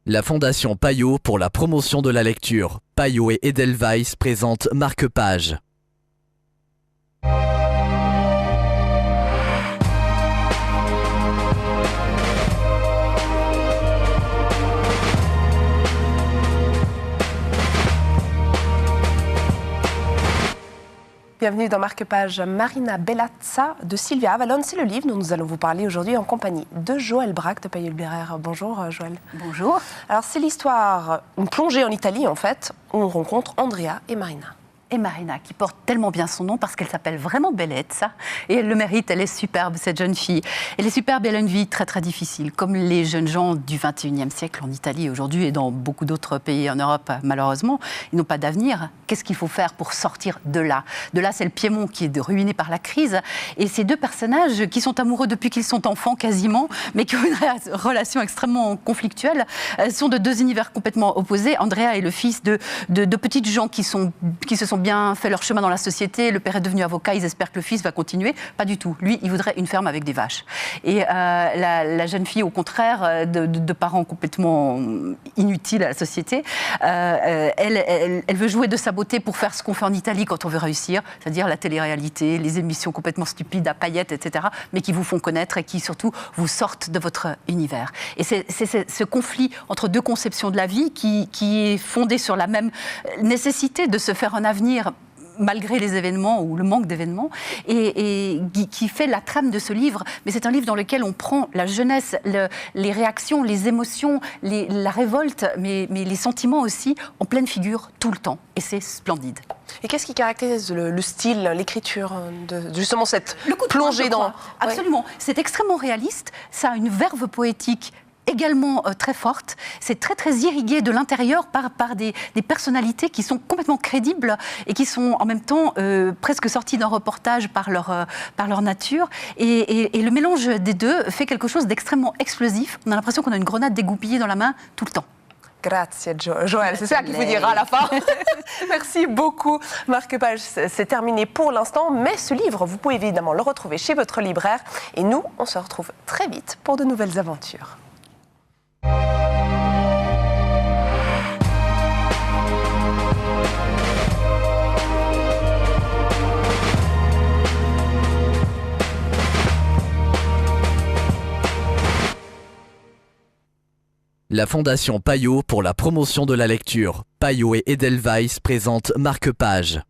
La Fondation Payot pour la promotion de la lecture. Payot et Edelweiss présentent Marque-Page. Bienvenue dans Marque-Page. Marina Bellazza de Silvia Avalon, c'est le livre dont nous allons vous parler aujourd'hui en compagnie de Joëlle Braque de Payot Littéraire. Bonjour Joëlle. Bonjour. Alors c'est l'histoire, une plongée en Italie en fait, où on rencontre Andrea et Marina. Et Marina, qui porte tellement bien son nom parce qu'elle s'appelle vraiment Bellezza. Et elle le mérite, elle est superbe, cette jeune fille. Elle est superbe et elle a une vie très très difficile, comme les jeunes gens du 21e siècle en Italie aujourd'hui et dans beaucoup d'autres pays en Europe, malheureusement. Ils n'ont pas d'avenir. Qu'est-ce qu'il faut faire pour sortir de là ? De là, c'est le Piémont qui est ruiné par la crise. Et ces deux personnages qui sont amoureux depuis qu'ils sont enfants quasiment, mais qui ont une relation extrêmement conflictuelle, sont de deux univers complètement opposés. Andrea est le fils de petites gens qui se sont bien fait leur chemin dans la société. Le père est devenu avocat, ils espèrent que le fils va continuer. Pas du tout. Lui, il voudrait une ferme avec des vaches. Et la jeune fille, au contraire, de parents complètement inutiles à la société, elle veut jouer de sa beauté pour faire ce qu'on fait en Italie quand on veut réussir, c'est-à-dire la télé-réalité, les émissions complètement stupides à paillettes, etc., mais qui vous font connaître et qui surtout vous sortent de votre univers. Et c'est ce conflit entre deux conceptions de la vie qui est fondé sur la même nécessité de se faire un avenir malgré les événements ou le manque d'événements, et qui fait la trame de ce livre. Mais c'est un livre dans lequel on prend la jeunesse, les réactions, les émotions, la révolte, mais les sentiments aussi, en pleine figure tout le temps. Et c'est splendide. Et qu'est-ce qui caractérise le style, l'écriture de justement cette plongée dans... Absolument. Ouais. C'est extrêmement réaliste, ça a une verve poétique également très forte. C'est très très irrigué de l'intérieur par des personnalités qui sont complètement crédibles et qui sont en même temps presque sorties d'un reportage par leur nature. Et le mélange des deux fait quelque chose d'extrêmement explosif. On a l'impression qu'on a une grenade dégoupillée dans la main tout le temps. Grazie Joëlle, c'est ça qu'il vous dira à la fin. Merci beaucoup. Marque-Page, c'est terminé pour l'instant, mais ce livre, vous pouvez évidemment le retrouver chez votre libraire. Et nous, on se retrouve très vite pour de nouvelles aventures. La Fondation Payot pour la promotion de la lecture. Payot et Edelweiss présentent Marque-Page.